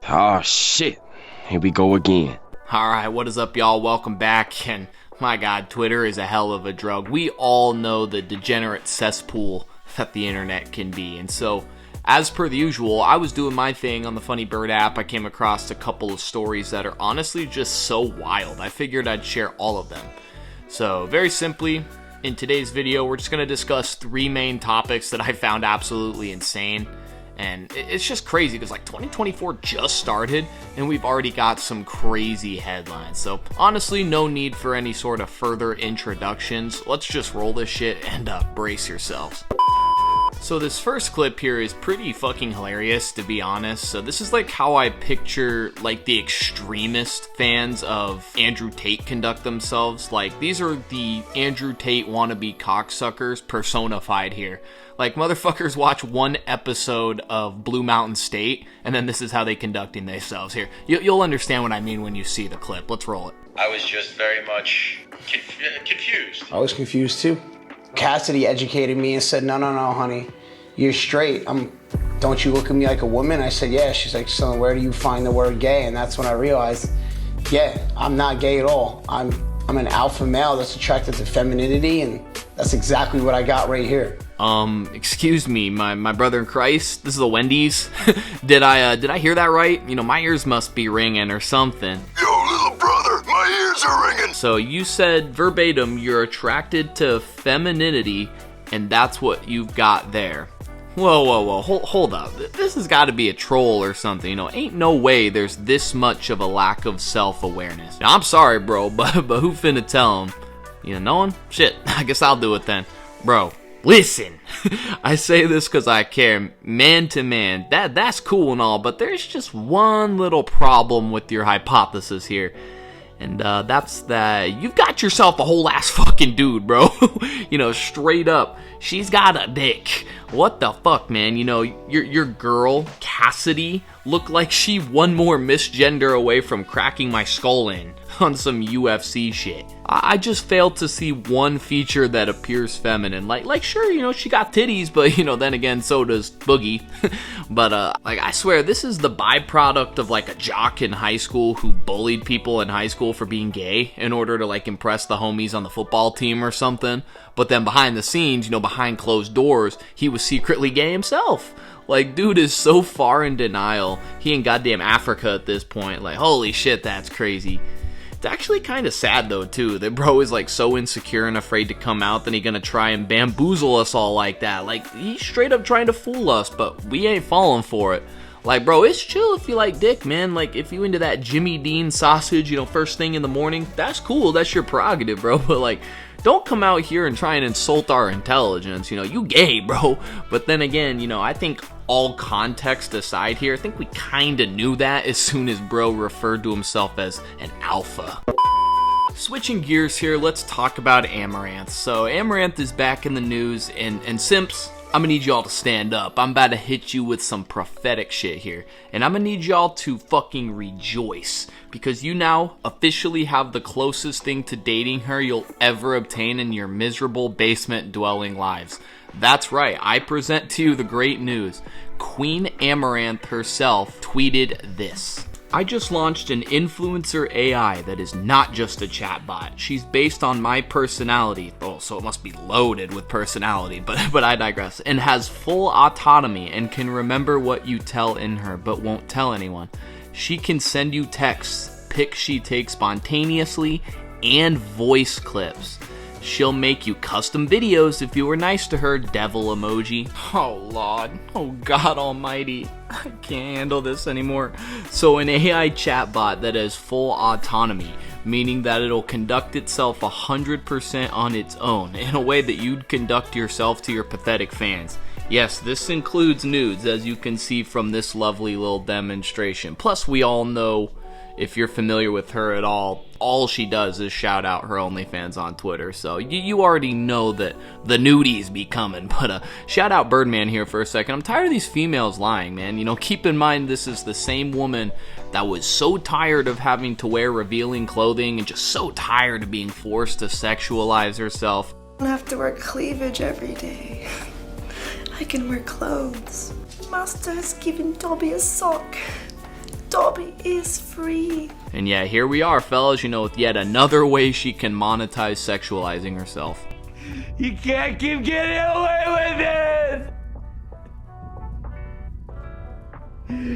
Oh shit, here we go again. Alright, what is up y'all? Welcome back, and my god, Twitter is a hell of a drug. We all know the degenerate cesspool that the internet can be, and so, as per the usual, I was doing my thing on the Funny Bird app. I came across a couple of stories that are honestly just so wild. I figured I'd share all of them. So, very simply, in today's video, we're just going to discuss three main topics that I found absolutely insane. And it's just crazy because like 2024 just started and we've already got some crazy headlines. So honestly, no need for any sort of further introductions. Let's just roll this shit and brace yourselves. So this first clip here is pretty fucking hilarious, to be honest. So this is like how I picture like the extremist fans of Andrew Tate conduct themselves. Like these are the Andrew Tate wannabe cocksuckers personified here. Like motherfuckers watch one episode of Blue Mountain State and then this is how they conducting themselves here. You'll understand what I mean when you see the clip. Let's roll it. I was just very much confused. I was confused too. Cassidy educated me and said, no, honey, you're straight. Don't you look at me like a woman? I said, yeah. She's like, so where do you find the word gay? And that's when I realized, yeah, I'm not gay at all. I'm an alpha male that's attracted to femininity, and that's exactly what I got right here. Excuse me, my brother in Christ, this is a Wendy's. Did I hear that right? You know, my ears must be ringing or something. Yo, little brother, my ears are ringing. So you said verbatim you're attracted to femininity, and that's what you've got there. Whoa, hold up. This has got to be a troll or something. You know, ain't no way there's this much of a lack of self-awareness. Now, I'm sorry, bro, but who finna tell him? You know, no one? Shit, I guess I'll do it then. Bro, listen. I say this because I care. Man to man, that's cool and all, but there's just one little problem with your hypothesis here. And that's that you've got yourself a whole ass fucking dude, bro. You know, straight up, she's got a dick. What the fuck, man? You know, your girl, Cassidy, looked like she one more misgender away from cracking my skull in on some UFC shit. I just failed to see one feature that appears feminine. Like sure, you know, she got titties, but you know, then again, so does Boogie. But like I swear, this is the byproduct of like a jock in high school who bullied people in high school for being gay in order to like impress the homies on the football team or something. But then behind the scenes, you know, behind closed doors, he was secretly gay himself. Like, dude is so far in denial. He in goddamn Africa at this point. Like, holy shit, that's crazy. It's actually kind of sad, though, too, that bro is, like, so insecure and afraid to come out that he gonna try and bamboozle us all like that. Like, he's straight up trying to fool us, but we ain't falling for it. Like, bro, it's chill if you like dick, man. Like, if you into that Jimmy Dean sausage, you know, first thing in the morning, that's cool. That's your prerogative, bro. But, like, don't come out here and try and insult our intelligence. You know, you gay, bro. But then again, you know, I think all context aside here, I think we kind of knew that as soon as bro referred to himself as an alpha. Switching gears here, let's talk about Amaranth. So Amaranth is back in the news, and simps, I'm gonna need y'all to stand up. I'm about to hit you with some prophetic shit here. And I'm gonna need y'all to fucking rejoice. Because you now officially have the closest thing to dating her you'll ever obtain in your miserable basement dwelling lives. That's right, I present to you the great news. Queen Amaranth herself tweeted this. I just launched an influencer AI that is not just a chatbot. She's based on my personality. Oh, so it must be loaded with personality, but I digress. And has full autonomy and can remember what you tell in her, but won't tell anyone. She can send you texts, pics she takes spontaneously, and voice clips. She'll make you custom videos if you were nice to her, devil emoji. Oh Lord, oh God almighty, I can't handle this anymore. So an AI chatbot that has full autonomy, meaning that it'll conduct itself 100% on its own, in a way that you'd conduct yourself to your pathetic fans. Yes, this includes nudes, as you can see from this lovely little demonstration. Plus, we all know, if you're familiar with her at all she does is shout out her OnlyFans on Twitter. So you already know that the nudies be coming. But shout out Birdman here for a second. I'm tired of these females lying, man. You know, keep in mind this is the same woman that was so tired of having to wear revealing clothing and just so tired of being forced to sexualize herself. I don't have to wear cleavage every day. I can wear clothes. Master has given Dobby a sock. is free. And yeah, here we are, fellas, with yet another way she can monetize sexualizing herself. You can't keep getting away with it!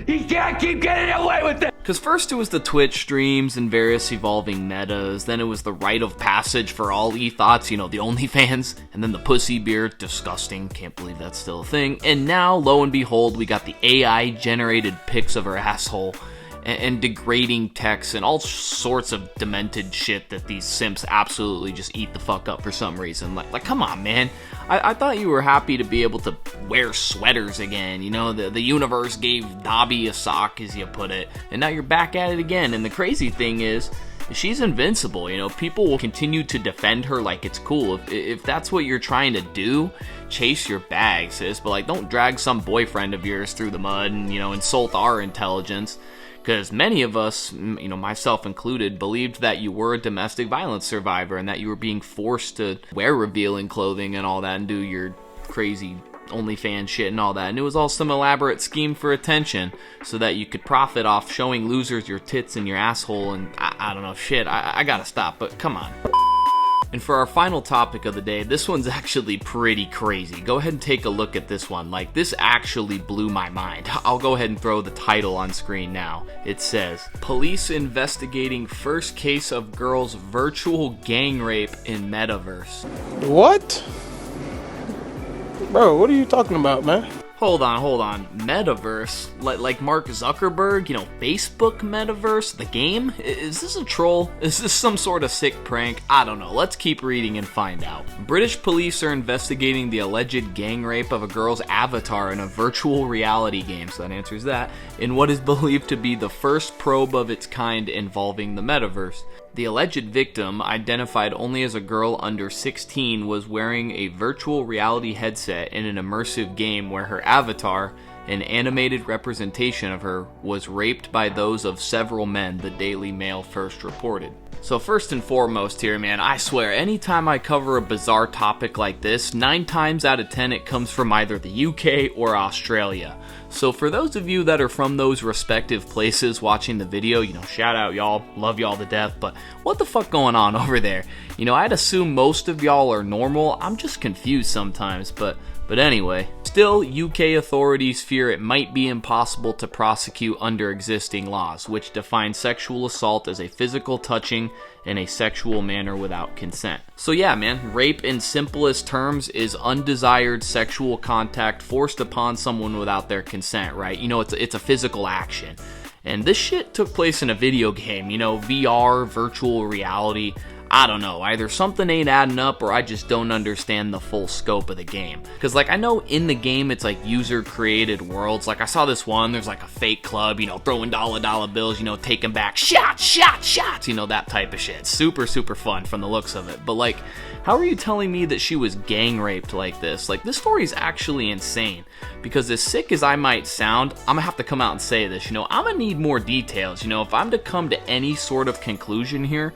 You can't keep getting away with it! Because first it was the Twitch streams and various evolving metas, then it was the rite of passage for all ethos, the OnlyFans, and then the pussy beard, disgusting, can't believe that's still a thing, and now, lo and behold, we got the AI-generated pics of her asshole, and degrading text, and all sorts of demented shit that these simps absolutely just eat the fuck up for some reason. Like come on, man. I thought you were happy to be able to wear sweaters again, the universe gave Dobby a sock, as you put it, and now you're back at it again, and the crazy thing is, she's invincible, people will continue to defend her like it's cool. If that's what you're trying to do, chase your bag, sis, but don't drag some boyfriend of yours through the mud and, insult our intelligence. Because many of us, myself included, believed that you were a domestic violence survivor and that you were being forced to wear revealing clothing and all that and do your crazy OnlyFans shit and all that. And it was all some elaborate scheme for attention so that you could profit off showing losers your tits and your asshole and I don't know, shit. I gotta stop, but come on. And for our final topic of the day, this one's actually pretty crazy. Go ahead and take a look at this one. This actually blew my mind. I'll go ahead and throw the title on screen now. It says, Police Investigating First Case of Girl's Virtual Gang Rape in Metaverse. What? Bro, what are you talking about, man? Hold on. Metaverse? Like Mark Zuckerberg? Facebook Metaverse? The game? Is this a troll? Is this some sort of sick prank? I don't know. Let's keep reading and find out. British police are investigating the alleged gang rape of a girl's avatar in a virtual reality game, so that answers that, in what is believed to be the first probe of its kind involving the Metaverse. The alleged victim, identified only as a girl under 16, was wearing a virtual reality headset in an immersive game where her avatar, an animated representation of her, was raped by those of several men, the Daily Mail first reported. So first and foremost here, man, I swear, anytime I cover a bizarre topic like this, 9 times out of 10 it comes from either the UK or Australia. So for those of you that are from those respective places watching the video, shout out y'all, love y'all to death, but what the fuck going on over there? I'd assume most of y'all are normal. I'm just confused sometimes, but anyway. Still, UK authorities fear it might be impossible to prosecute under existing laws, which define sexual assault as a physical touching in a sexual manner without consent. So yeah, man, rape in simplest terms is undesired sexual contact forced upon someone without their consent, right? It's a physical action. And this shit took place in a video game, VR, virtual reality. I don't know, either something ain't adding up or I just don't understand the full scope of the game. Because I know in the game it's user created worlds. I saw this one, there's a fake club, throwing dollar bills, taking back shots, that type of shit. Super fun from the looks of it. But how are you telling me that she was gang raped like this? This story is actually insane. Because as sick as I might sound, I'm gonna have to come out and say this, I'm gonna need more details. If I'm to come to any sort of conclusion here,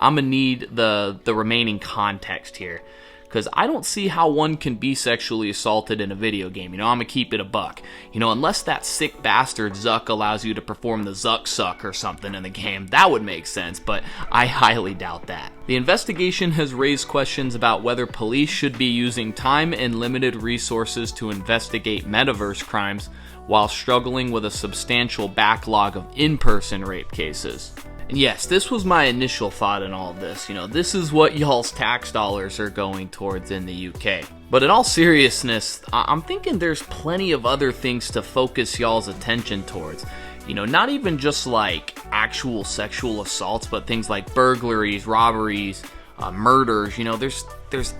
I'm gonna need the remaining context here, because I don't see how one can be sexually assaulted in a video game. I'm gonna keep it a buck. Unless that sick bastard Zuck allows you to perform the Zuck suck or something in the game, that would make sense, but I highly doubt that. The investigation has raised questions about whether police should be using time and limited resources to investigate metaverse crimes while struggling with a substantial backlog of in-person rape cases. And yes, this was my initial thought in all of this. This is what y'all's tax dollars are going towards in the UK. But in all seriousness, I'm thinking there's plenty of other things to focus y'all's attention towards. Not even just actual sexual assaults, but things like burglaries, robberies, murders. There's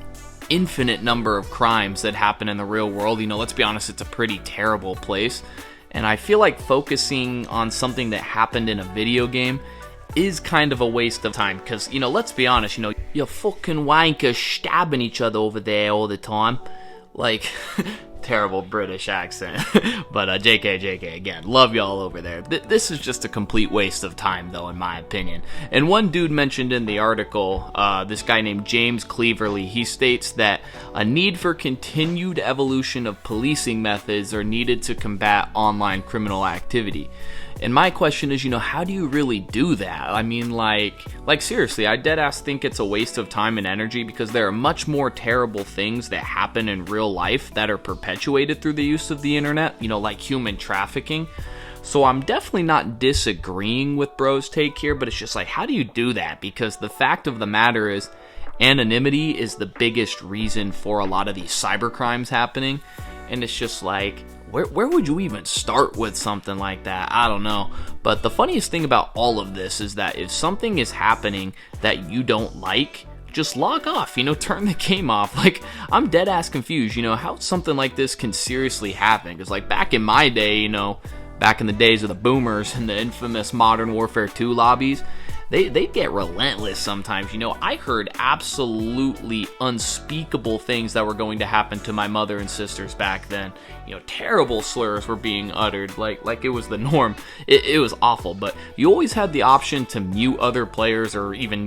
infinite number of crimes that happen in the real world. Let's be honest, it's a pretty terrible place. And I feel like focusing on something that happened in a video game is kind of a waste of time, because, let's be honest, you fucking wankers stabbing each other over there all the time. Terrible British accent. But JK, again, love y'all over there. This is just a complete waste of time, though, in my opinion. And one dude mentioned in the article, this guy named James Cleaverly, he states that a need for continued evolution of policing methods are needed to combat online criminal activity. And my question is, how do you really do that? I mean, like seriously, I deadass think it's a waste of time and energy, because there are much more terrible things that happen in real life that are perpetuated through the use of the internet, like human trafficking. So I'm definitely not disagreeing with bro's take here, but it's just like, how do you do that? Because the fact of the matter is, anonymity is the biggest reason for a lot of these cyber crimes happening. And it's just like, where would you even start with something like that? I don't know. But the funniest thing about all of this is that if something is happening that you don't like, just log off, turn the game off. Like, I'm dead ass confused, how something like this can seriously happen. Because like back in my day, back in the days of the boomers and the infamous Modern Warfare 2 lobbies, they get relentless sometimes. I heard absolutely unspeakable things that were going to happen to my mother and sisters back then. Terrible slurs were being uttered like it was the norm. It was awful, but you always had the option to mute other players, or even,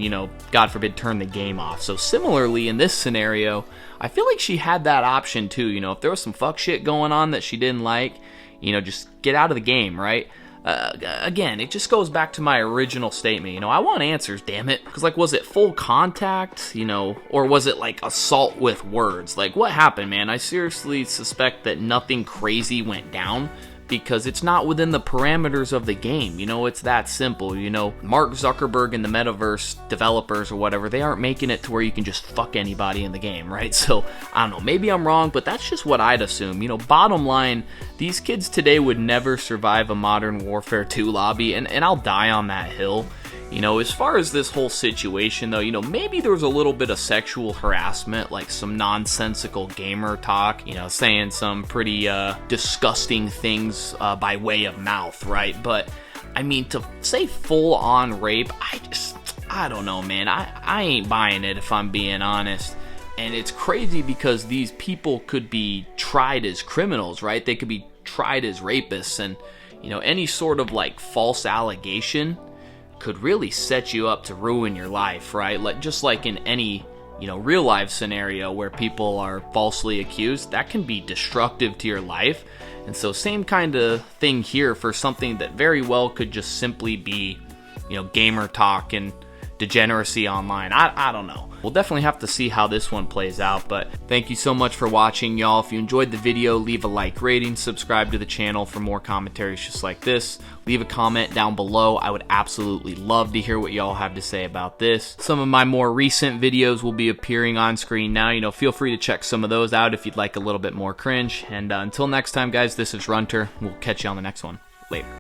God forbid, turn the game off. So similarly in this scenario, I feel like she had that option too. If there was some fuck shit going on that she didn't like, just get out of the game, right? Again, it just goes back to my original statement. I want answers, damn it. Because, was it full contact, or was it like assault with words? Like, what happened, man? I seriously suspect that nothing crazy went down, because it's not within the parameters of the game. It's that simple. Mark Zuckerberg and the Metaverse developers or whatever, they aren't making it to where you can just fuck anybody in the game, right? So, I don't know, maybe I'm wrong, but that's just what I'd assume. Bottom line, these kids today would never survive a Modern Warfare 2 lobby, and I'll die on that hill. As far as this whole situation, though, maybe there was a little bit of sexual harassment, like some nonsensical gamer talk, saying some pretty disgusting things by way of mouth, right? But, I mean, to say full-on rape, I don't know, man. I ain't buying it, if I'm being honest. And it's crazy because these people could be tried as criminals, right? They could be tried as rapists, and, any sort of, false allegation could really set you up to ruin your life, right? Just like in any, real life scenario where people are falsely accused, that can be destructive to your life. And so same kind of thing here for something that very well could just simply be, gamer talk and degeneracy online. I don't know. We'll definitely have to see how this one plays out, but thank you so much for watching, y'all. If you enjoyed the video, leave a like rating, subscribe to the channel for more commentaries just like this. Leave a comment down below. I would absolutely love to hear what y'all have to say about this. Some of my more recent videos will be appearing on screen now. Feel free to check some of those out if you'd like a little bit more cringe. And until next time, guys, this is Runter. We'll catch you on the next one. Later.